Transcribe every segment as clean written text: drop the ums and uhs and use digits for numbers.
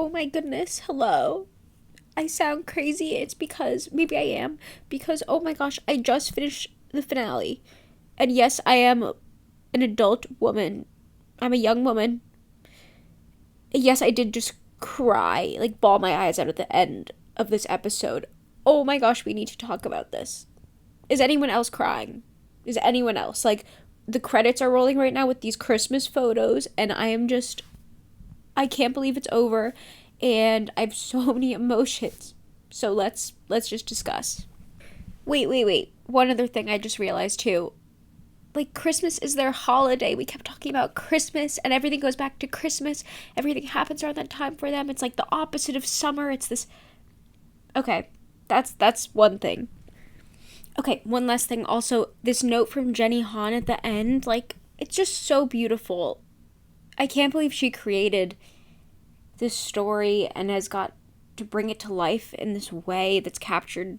Oh my goodness, hello. I sound crazy. It's because, maybe I am, because oh my gosh, I just finished the finale. And yes, I am an adult woman. I'm a young woman. Yes, I did just cry, like bawl my eyes out at the end of this episode. Oh my gosh, we need to talk about this. Is anyone else crying? Is anyone else? Like, the credits are rolling right now with these Christmas photos, and I can't believe it's over, and I have so many emotions. So let's just discuss. Wait. One other thing I just realized too. Like, Christmas is their holiday. We kept talking about Christmas, and everything goes back to Christmas. Everything happens around that time for them. It's like the opposite of summer. It's this. Okay, that's one thing. Okay, one last thing. Also, this note from Jenny Han at the end, like, it's just so beautiful. I can't believe she created this story and has got to bring it to life in this way that's captured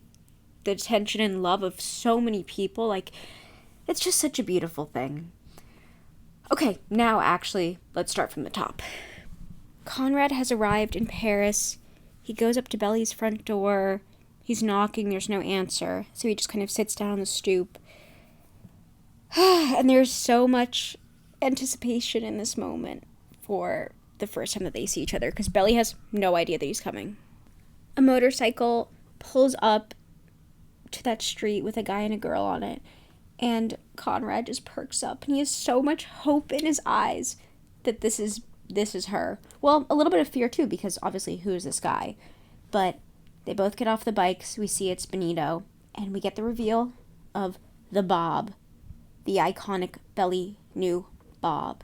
the attention and love of so many people. Like, it's just such a beautiful thing. Okay, now actually, let's start from the top. Conrad has arrived in Paris. He goes up to Belly's front door. He's knocking, there's no answer. So he just kind of sits down on the stoop. And there's so much anticipation in this moment for the first time that they see each other, because Belly has no idea that he's coming. A motorcycle pulls up to that street with a guy and a girl on it, and Conrad just perks up, and he has so much hope in his eyes that this is her. Well, a little bit of fear too, because obviously, who is this guy? But they both get off the bikes. We see it's Benito, and we get the reveal of the Bob, the iconic Belly new Bob.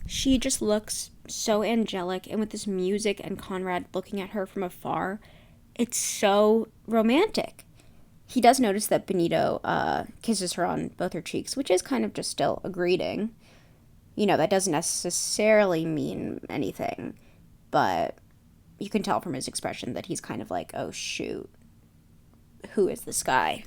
She just looks so angelic, and with this music and Conrad looking at her from afar, it's so romantic. He does notice that Benito kisses her on both her cheeks, which is kind of just still a greeting. You know, that doesn't necessarily mean anything, but you can tell from his expression that he's kind of like, oh shoot, who is this guy?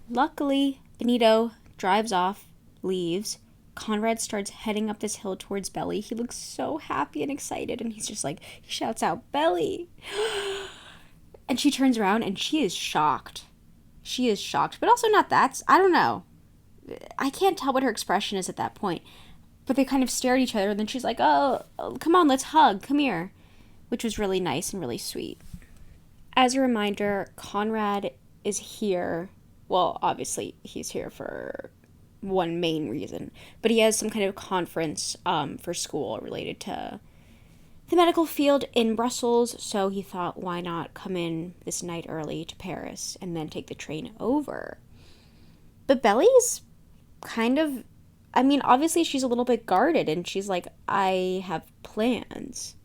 Luckily, Benito drives off, leaves. Conrad starts heading up this hill towards Belly. He looks so happy and excited, and he's just like, he shouts out, Belly! And she turns around, and she is shocked. She is shocked, but also not that. I don't know. I can't tell what her expression is at that point. But they kind of stare at each other, and then she's like, oh, come on, let's hug, come here. Which was really nice and really sweet. As a reminder, Conrad is here. Well, obviously, he's here for one main reason, but he has some kind of conference for school related to the medical field in Brussels, so he thought, why not come in this night early to Paris and then take the train over? But Belly's kind of, I mean, obviously she's a little bit guarded, and she's like, I have plans.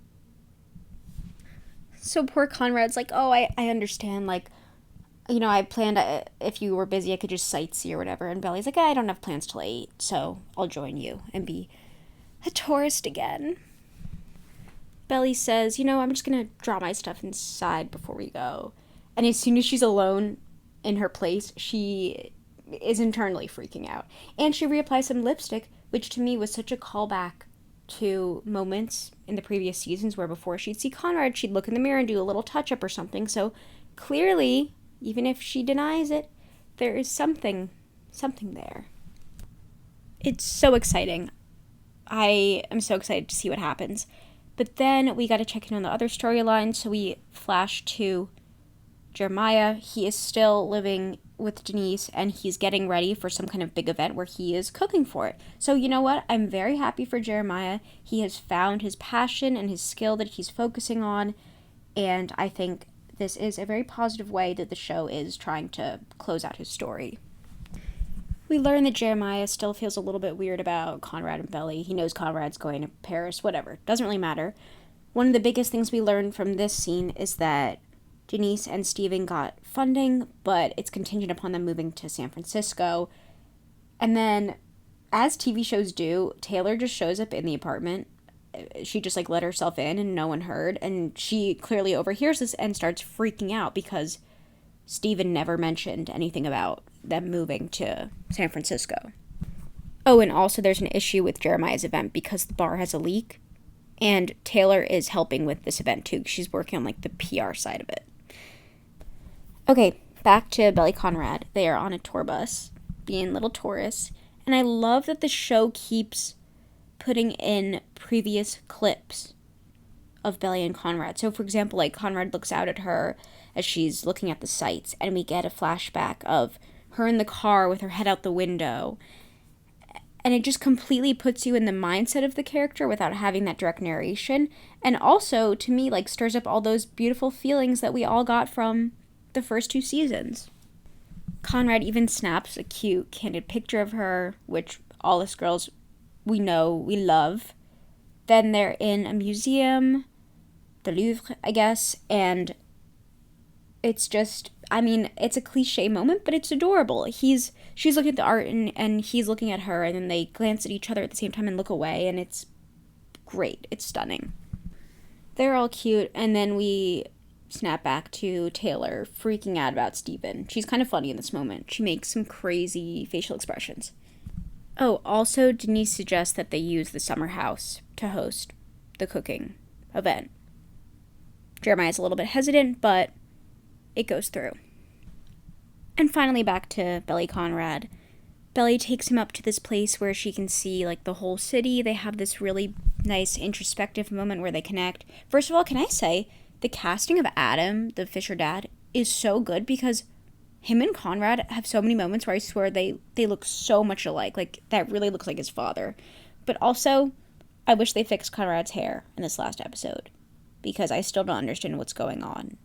So poor Conrad's like, oh, I understand, like, you know, I planned, if you were busy, I could just sightsee or whatever. And Belly's like, I don't have plans till 8, so I'll join you and be a tourist again. Belly says, you know, I'm just going to draw my stuff inside before we go. And as soon as she's alone in her place, she is internally freaking out. And she reapplies some lipstick, which to me was such a callback to moments in the previous seasons where before she'd see Conrad, she'd look in the mirror and do a little touch-up or something. So clearly, even if she denies it, there is something there. It's so exciting. I am so excited to see what happens. But then we got to check in on the other storyline, so we flash to Jeremiah. He is still living with Denise, and he's getting ready for some kind of big event where he is cooking for it. So you know what? I'm very happy for Jeremiah. He has found his passion and his skill that he's focusing on, and I think this is a very positive way that the show is trying to close out his story. We learn that Jeremiah still feels a little bit weird about Conrad and Belly. He knows Conrad's going to Paris, whatever. Doesn't really matter. One of the biggest things we learned from this scene is that Denise and Steven got funding, but it's contingent upon them moving to San Francisco. And then, as TV shows do, Taylor just shows up in the apartment. She just, like, let herself in and no one heard. And she clearly overhears this and starts freaking out because Steven never mentioned anything about them moving to San Francisco. Oh, and also there's an issue with Jeremiah's event because the bar has a leak. And Taylor is helping with this event too. She's working on like the PR side of it. Okay, back to Belly Conrad. They are on a tour bus, being little tourists. And I love that the show keeps putting in previous clips of Belly and Conrad. So, for example, like Conrad looks out at her as she's looking at the sights, and we get a flashback of her in the car with her head out the window. And it just completely puts you in the mindset of the character without having that direct narration. And also, to me, like, stirs up all those beautiful feelings that we all got from the first 2 seasons. Conrad even snaps a cute, candid picture of her, which all us girls, we know, we love. Then they're in a museum, the Louvre, I guess, and it's just, I mean, it's a cliche moment, but it's adorable. She's looking at the art and he's looking at her, and then they glance at each other at the same time and look away, and it's great. It's stunning. They're all cute, and then we snap back to Taylor freaking out about Steven. She's kind of funny in this moment. She makes some crazy facial expressions. Oh, also, Denise suggests that they use the summer house to host the cooking event. Jeremiah's a little bit hesitant, but it goes through. And finally back to Belly Conrad. Belly takes him up to this place where she can see like the whole city. They have this really nice introspective moment where they connect. First of all, can I say, the casting of Adam, the Fisher dad, is so good because him and Conrad have so many moments where I swear they look so much alike. Like, that really looks like his father. But also, I wish they fixed Conrad's hair in this last episode because I still don't understand what's going on.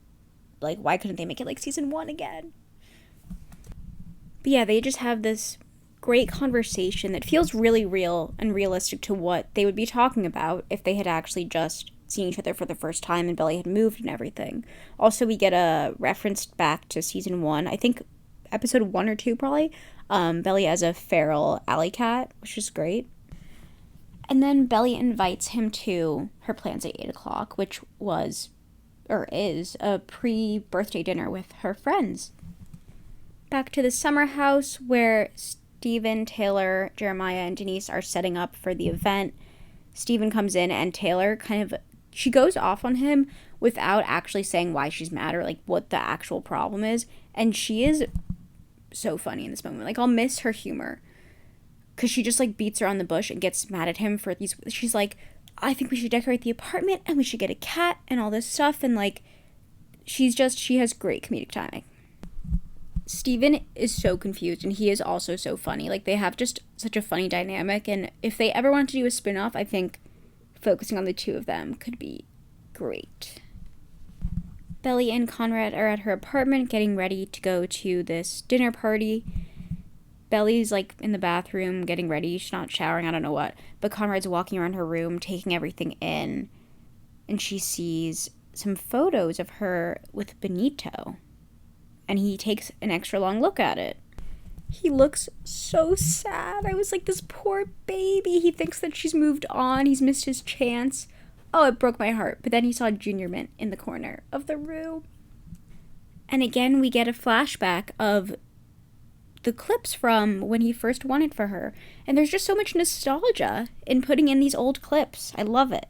Like, why couldn't they make it like season 1 again? But yeah, they just have this great conversation that feels really real and realistic to what they would be talking about if they had actually just seen each other for the first time and Belly had moved and everything. Also, we get a reference back to season 1, I think episode 1 or 2 probably, Belly as a feral alley cat, which is great. And then Belly invites him to her plans at 8 o'clock, which was, or is, a pre-birthday dinner with her friends. Back to the summer house where Steven, Taylor, Jeremiah, and Denise are setting up for the event. Steven comes in and Taylor she goes off on him without actually saying why she's mad or like what the actual problem is. And she is so funny in this moment. Like, I'll miss her humor because she just like beats around the bush and gets mad at him for these. She's like, I think we should decorate the apartment and we should get a cat and all this stuff. And like, she has great comedic timing. Steven is so confused and he is also so funny. Like, they have just such a funny dynamic. And if they ever want to do a spin-off, I think focusing on the 2 of them could be great. Belly and Conrad are at her apartment getting ready to go to this dinner party. Belly's like in the bathroom getting ready. She's not showering, I don't know what. But Conrad's walking around her room, taking everything in. And she sees some photos of her with Benito. And he takes an extra long look at it. He looks so sad. I was like, this poor baby. He thinks that she's moved on. He's missed his chance. Oh, it broke my heart. But then he saw Junior Mint in the corner of the room. And again, we get a flashback of the clips from when he first wanted for her. And there's just so much nostalgia in putting in these old clips. I love it.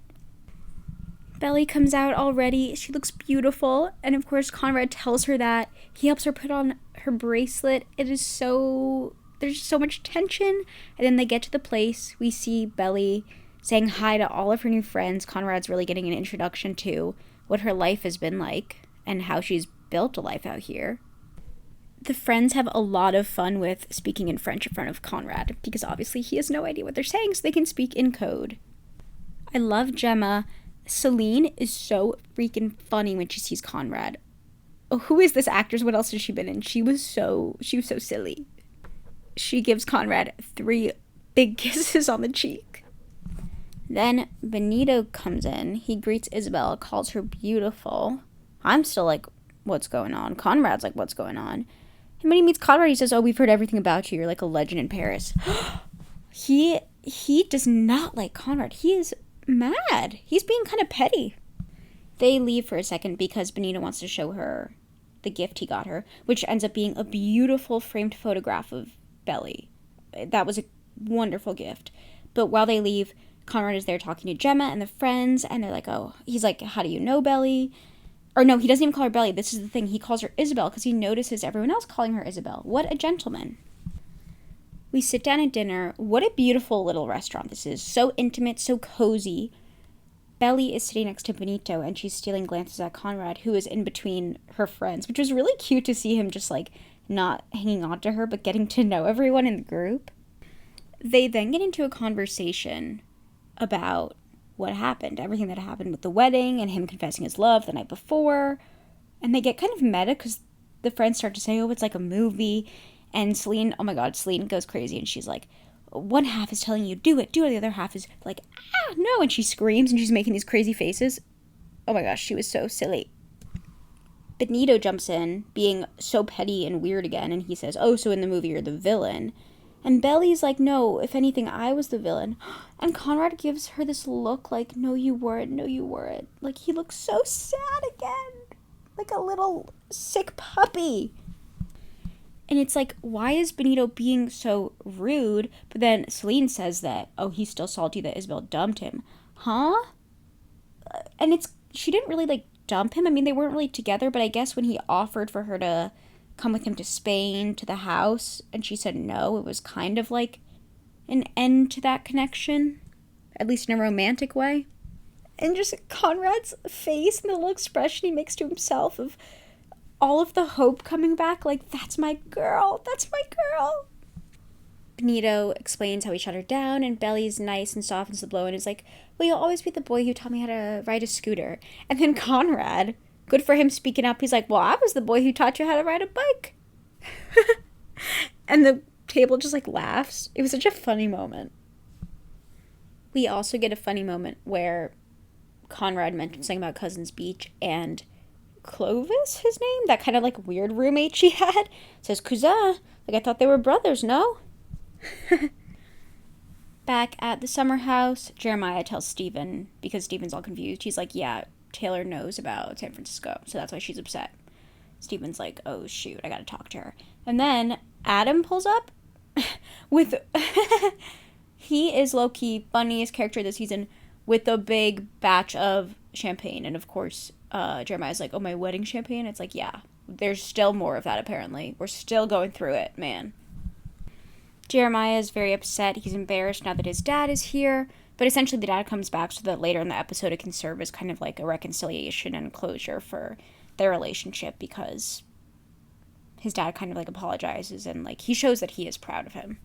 Belly comes out already. She looks beautiful. And of course, Conrad tells her that. He helps her put on her bracelet. There's so much tension. And then they get to the place. We see Belly saying hi to all of her new friends. Conrad's really getting an introduction to what her life has been like and how she's built a life out here. The friends have a lot of fun with speaking in French in front of Conrad because obviously he has no idea what they're saying, so they can speak in code. I love Gemma. Celine is so freaking funny when she sees Conrad. Oh, who is this actress? What else has she been in? She was so silly. She gives Conrad 3 big kisses on the cheek. Then Benito comes in. He greets Isabel, calls her beautiful. I'm still like, what's going on? Conrad's like, what's going on? And when he meets Conrad, he says, oh, we've heard everything about you. You're like a legend in Paris. He does not like Conrad. He is mad. He's being kind of petty. They leave for a second because Benito wants to show her the gift he got her, which ends up being a beautiful framed photograph of Belly. That was a wonderful gift. But while they leave, Conrad is there talking to Gemma and the friends, and they're like, oh, he's like, how do you know Belly? Or no, he doesn't even call her Belly. This is the thing. He calls her Isabel because he notices everyone else calling her Isabel. What a gentleman. We sit down at dinner. What a beautiful little restaurant this is. So intimate, so cozy. Belly is sitting next to Benito, and she's stealing glances at Conrad, who is in between her friends, which was really cute to see him just, like, not hanging on to her, but getting to know everyone in the group. They then get into a conversation about what happened, everything that happened with the wedding, and him confessing his love the night before. And they get kind of meta, because the friends start to say, oh, it's like a movie. And Celine, oh my god, Celine goes crazy, and she's like, one half is telling you, do it, the other half is like, ah, no, and she screams, and she's making these crazy faces. Oh my gosh, she was so silly. Benito jumps in, being so petty and weird again, and he says, oh, so in the movie you're the villain. And Belly's like, no, if anything, I was the villain. And Conrad gives her this look like, no, you weren't, no, you weren't. Like, he looks so sad again. Like a little sick puppy. And it's like, why is Benito being so rude? But then Celine says that, oh, he's still salty that Isabel dumped him. Huh? And she didn't really, like, dump him. I mean, they weren't really together, but I guess when he offered for her to come with him to Spain, to the house, and she said no, it was kind of like an end to that connection, at least in a romantic way. And just Conrad's face and the little expression he makes to himself of all of the hope coming back, like, that's my girl, that's my girl. Benito explains how he shut her down, and Belly's nice and softens the blow and is like, well, you'll always be the boy who taught me how to ride a scooter. And then Conrad, good for him speaking up, he's like, well, I was the boy who taught you how to ride a bike. And the table just, like, laughs. It was such a funny moment. We also get a funny moment where Conrad mentioned something about Cousins Beach, and Clovis, his name, that kind of, like, weird roommate she had, says, cousin, like, I thought they were brothers, no? Back at the summer house, Jeremiah tells Stephen, because Stephen's all confused, he's like, yeah, Taylor knows about San Francisco, so that's why she's upset. Stephen's like, oh, shoot, I gotta talk to her. And then Adam pulls up with... He is low-key funniest character this season with a big batch of champagne, and of course... Jeremiah's like, oh, my wedding champagne? It's like, yeah, there's still more of that, apparently. We're still going through it, man. Jeremiah is very upset. He's embarrassed now that his dad is here. But essentially, the dad comes back so that later in the episode it can serve as kind of like a reconciliation and closure for their relationship, because his dad kind of like apologizes and like he shows that he is proud of him.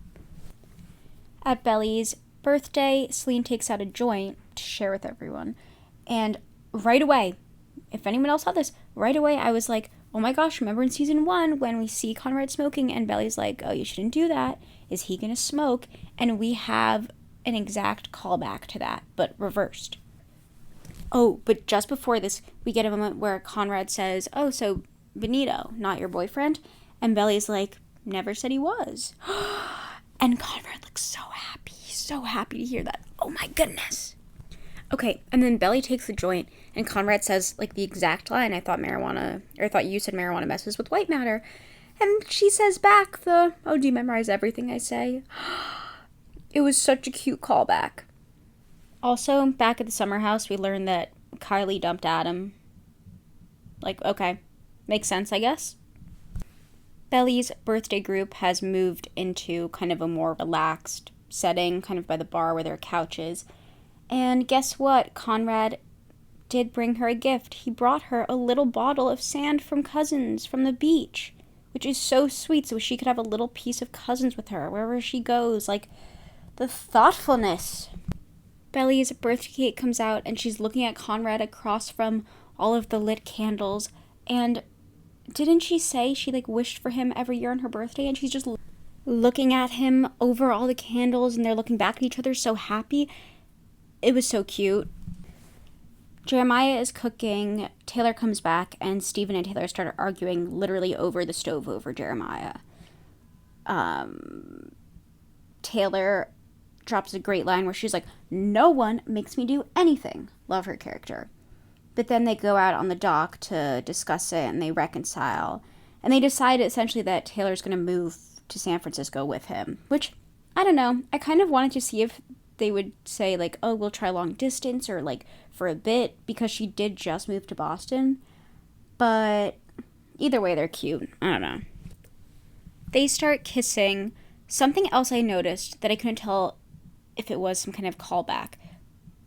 At Belly's birthday, Celine takes out a joint to share with everyone. And right away... if anyone else saw this, right away I was like, oh my gosh, remember in season 1 when we see Conrad smoking and Belly's like, oh, you shouldn't do that. Is he gonna smoke? And we have an exact callback to that, but reversed. Oh, but just before this, we get a moment where Conrad says, oh, so Benito, not your boyfriend? And Belly's like, never said he was. And Conrad looks so happy to hear that. Oh my goodness. Okay, and then Belly takes the joint, and Conrad says, like, the exact line, I thought you said marijuana messes with white matter. And she says back do you memorize everything I say? It was such a cute callback. Also, back at the summer house, we learn that Kylie dumped Adam. Like, okay, makes sense, I guess. Belly's birthday group has moved into kind of a more relaxed setting, kind of by the bar where there are couches. And guess what? Conrad did bring her a gift. He brought her a little bottle of sand from Cousins from the beach, which is so sweet, so she could have a little piece of Cousins with her wherever she goes. Like, the thoughtfulness. Belly's birthday cake comes out, and she's looking at Conrad across from all of the lit candles. And didn't she say she, like, wished for him every year on her birthday? And she's just looking at him over all the candles, and they're looking back at each other so happy. It was so cute. Jeremiah is cooking, Taylor comes back, and Stephen and Taylor start arguing literally over the stove over Jeremiah. Taylor drops a great line where she's like, no one makes me do anything. Love her character. But then they go out on the dock to discuss it, and they reconcile. And they decide essentially that Taylor's going to move to San Francisco with him, which, I don't know, I kind of wanted to see if they would say, like, oh, we'll try long distance or, like, for a bit, because she did just move to Boston. But either way, they're cute. I don't know. They start kissing. Something else I noticed that I couldn't tell if it was some kind of callback,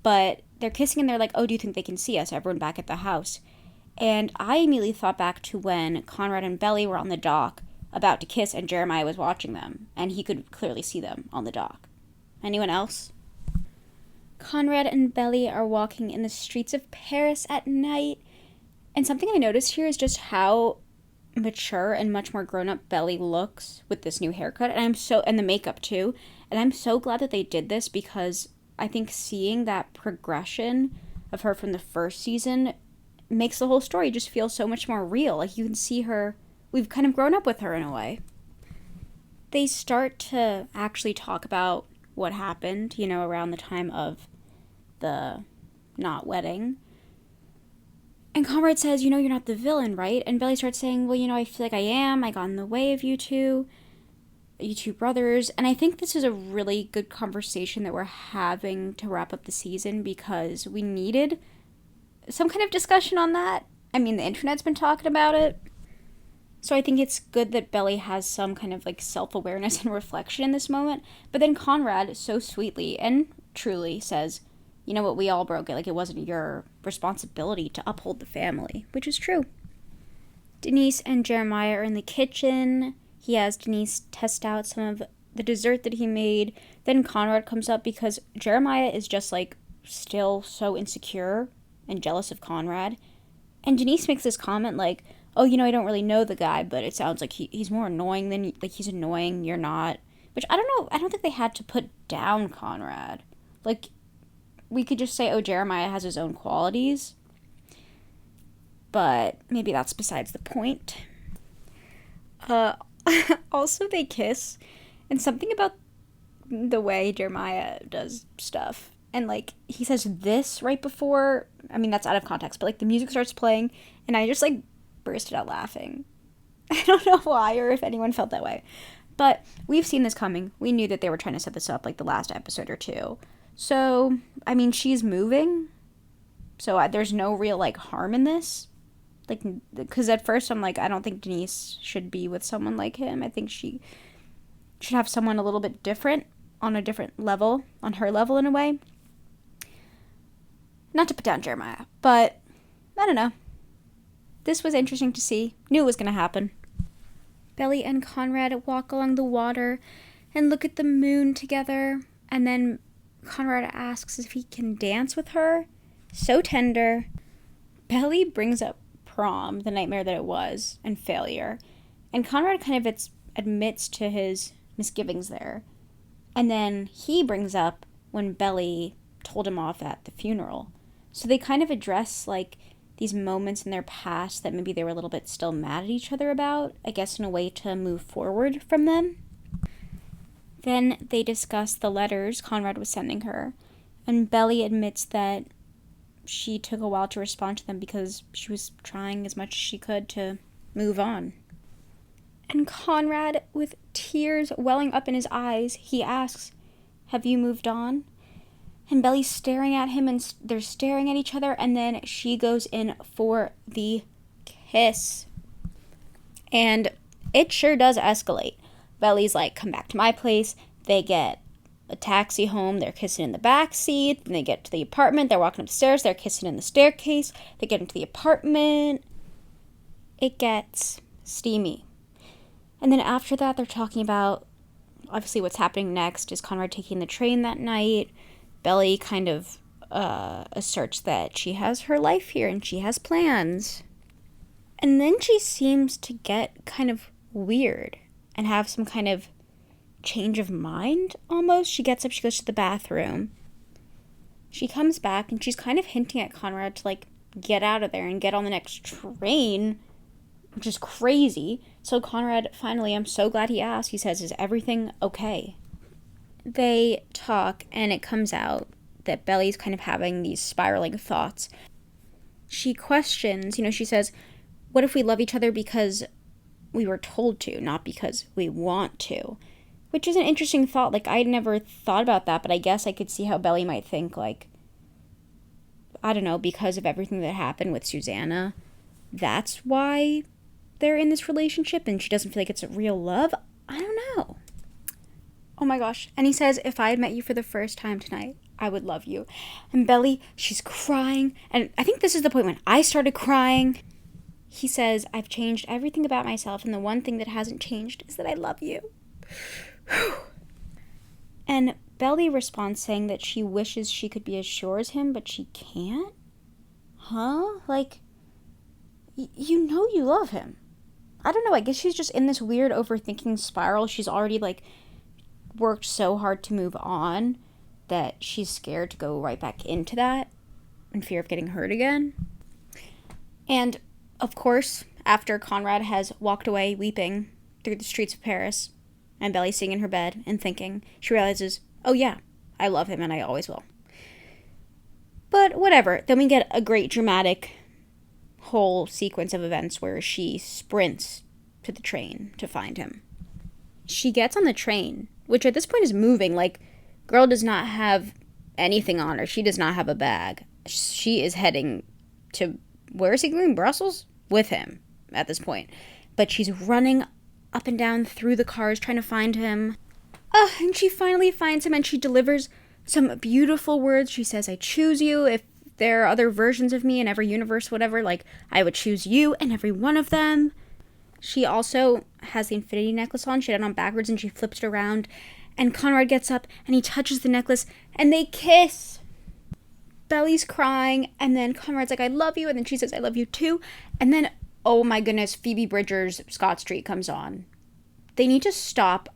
but they're kissing and they're like, oh, do you think they can see us? Everyone back at the house. And I immediately thought back to when Conrad and Belly were on the dock about to kiss and Jeremiah was watching them, and he could clearly see them on the dock. Anyone else? Conrad and Belly are walking in the streets of Paris at night, and something I noticed here is just how mature and much more grown-up Belly looks with this new haircut, and the makeup too, and I'm so glad that they did this, because I think seeing that progression of her from the first season makes the whole story just feel so much more real. Like, you can see her, we've kind of grown up with her in a way. They start to actually talk about what happened, around the time of the not wedding. And Conrad says, you're not the villain, right? And Belly starts saying, well, I feel like I am. I got in the way of you two brothers. And I think this is a really good conversation that we're having to wrap up the season, because we needed some kind of discussion on that. I mean, the internet's been talking about it. So I think it's good that Belly has some kind of, like, self-awareness and reflection in this moment. But then Conrad so sweetly and truly says, you know what, we all broke it. Like, it wasn't your responsibility to uphold the family, which is true. Denise and Jeremiah are in the kitchen. He has Denise test out some of the dessert that he made. Then Conrad comes up because Jeremiah is just, like, still so insecure and jealous of Conrad. And Denise makes this comment like, oh, I don't really know the guy, but it sounds like he's more annoying than, like, he's annoying, you're not. Which, I don't know, I don't think they had to put down Conrad. Like, we could just say, oh, Jeremiah has his own qualities. But maybe that's besides the point. Also, they kiss. And something about the way Jeremiah does stuff. And, like, he says this right before, I mean, that's out of context, but, like, the music starts playing, and I just, like, bursted out laughing. I don't know why, or if anyone felt that way. But we've seen this coming. We knew that they were trying to set this up, like, the last episode or two. So, I mean, she's moving. So there's no real, like, harm in this. Like, because at first I'm like, I don't think Denise should be with someone like him. I think she should have someone a little bit different, on a different level, on her level in a way. Not to put down Jeremiah, but I don't know. This was interesting to see. Knew it was going to happen. Belly and Conrad walk along the water and look at the moon together. And then Conrad asks if he can dance with her. So tender. Belly brings up prom, the nightmare that it was, and failure. And Conrad kind of admits to his misgivings there. And then he brings up when Belly told him off at the funeral. So they kind of address, like, these moments in their past that maybe they were a little bit still mad at each other about, I guess in a way to move forward from them. Then they discuss the letters Conrad was sending her, and Belly admits that she took a while to respond to them because she was trying as much as she could to move on. And Conrad, with tears welling up in his eyes, he asks, have you moved on? And Belly's staring at him, and they're staring at each other, and then she goes in for the kiss. And it sure does escalate. Belly's like, come back to my place. They get a taxi home. They're kissing in the back seat. Then they get to the apartment. They're walking upstairs. They're kissing in the staircase. They get into the apartment. It gets steamy. And then after that, they're talking about, obviously, what's happening next. Is Conrad taking the train that night? Belly kind of asserts that she has her life here and she has plans. And then she seems to get kind of weird and have some kind of change of mind, almost. She gets up, she goes to the bathroom. She comes back and she's kind of hinting at Conrad to, like, get out of there and get on the next train, which is crazy. So Conrad, finally, I'm so glad he asked. He says, is everything okay? They talk, and it comes out that Belly's kind of having these spiraling thoughts. She questions, she says, what if we love each other because we were told to, not because we want to? which is an interesting thought. Like, I never thought about that, but I guess I could see how Belly might think, like, I don't know, because of everything that happened with Susannah, that's why they're in this relationship and she doesn't feel like it's a real love. I don't know. Oh my gosh. And he says, if I had met you for the first time tonight, I would love you. And Belly, she's crying. And I think this is the point when I started crying. He says, I've changed everything about myself, and the one thing that hasn't changed is that I love you. And Belly responds saying that she wishes she could be as sure as him, but she can't? Huh? Like, you know you love him. I don't know, I guess she's just in this weird overthinking spiral. She's already, like, worked so hard to move on that she's scared to go right back into that in fear of getting hurt again. And, of course, after Conrad has walked away weeping through the streets of Paris, and Belly's sitting in her bed and thinking, she realizes, oh yeah, I love him and I always will. But whatever. Then we get a great dramatic whole sequence of events where she sprints to the train to find him. She gets on the train, which at this point is moving. Like, girl does not have anything on her. She does not have a bag. She is heading to, where is he going? Brussels? With him at this point. But she's running up and down through the cars trying to find him. And she finally finds him and she delivers some beautiful words. She says, I choose you. If there are other versions of me in every universe, whatever, like, I would choose you and every one of them. She also has the infinity necklace on. She had it on backwards and she flips it around. And Conrad gets up and he touches the necklace and they kiss. Belly's crying and then Conrad's like, I love you. And then she says, I love you too. And then, oh my goodness, Phoebe Bridgers' Scott Street comes on. They need to stop.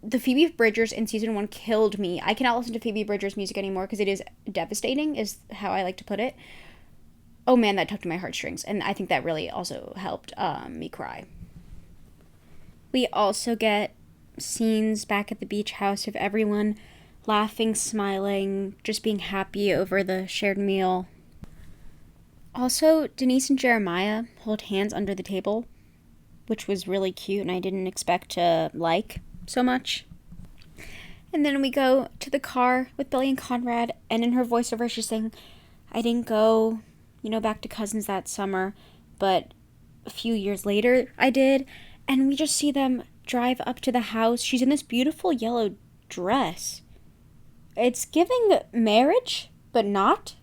The Phoebe Bridgers in season 1 killed me. I cannot listen to Phoebe Bridgers' music anymore because it is devastating, is how I like to put it. Oh man, that tugged at my heartstrings. And I think that really also helped me cry. We also get scenes back at the beach house of everyone laughing, smiling, just being happy over the shared meal. Also, Denise and Jeremiah hold hands under the table, which was really cute and I didn't expect to like so much. And then we go to the car with Billy and Conrad, and in her voiceover she's saying, I didn't go, back to Cousins that summer, but a few years later I did. And we just see them drive up to the house. She's in this beautiful yellow dress. It's giving marriage, but not.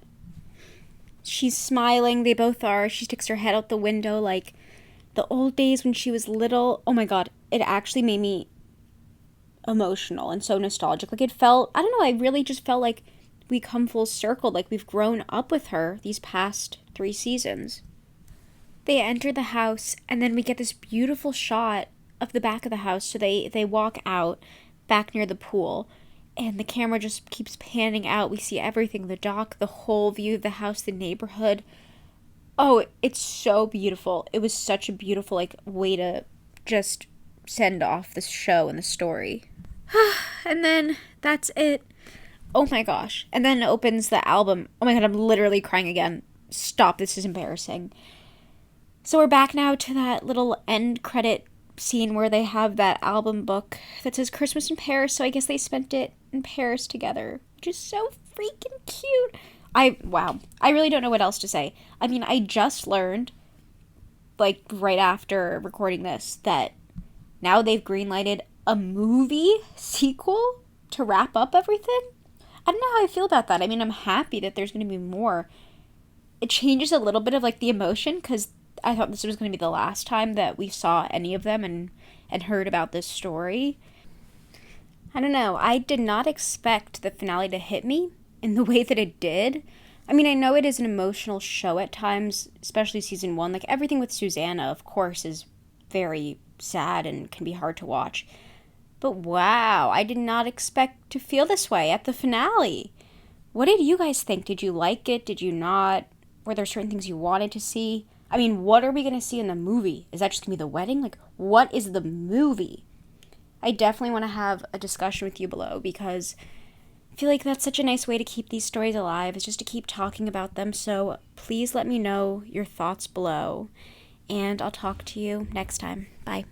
She's smiling. They both are. She sticks her head out the window like the old days when she was little. Oh my God. It actually made me emotional and so nostalgic. Like, it felt, I don't know, I really just felt like we come full circle. Like, we've grown up with her these past 3 seasons. They enter the house, and then we get this beautiful shot of the back of the house. So they walk out back near the pool, and the camera just keeps panning out. We see everything, the dock, the whole view of the house, the neighborhood. Oh, it's so beautiful. It was such a beautiful, way to just send off this show and the story. And then that's it. Oh my gosh. And then it opens the album. Oh my God, I'm literally crying again. Stop, this is embarrassing. So we're back now to that little end credit scene where they have that album book that says Christmas in Paris, so I guess they spent it in Paris together, which is so freaking cute. Wow. I really don't know what else to say. I mean, I just learned, right after recording this, that now they've greenlighted a movie sequel to wrap up everything. I don't know how I feel about that. I mean, I'm happy that there's going to be more. It changes a little bit of, the emotion, because I thought this was going to be the last time that we saw any of them and heard about this story. I don't know. I did not expect the finale to hit me in the way that it did. I mean, I know it is an emotional show at times, especially season 1. Everything with Susannah, of course, is very sad and can be hard to watch. But wow, I did not expect to feel this way at the finale. What did you guys think? Did you like it? Did you not? Were there certain things you wanted to see? I mean, what are we going to see in the movie? Is that just going to be the wedding? What is the movie? I definitely want to have a discussion with you below, because I feel like that's such a nice way to keep these stories alive, is just to keep talking about them. So please let me know your thoughts below, and I'll talk to you next time. Bye.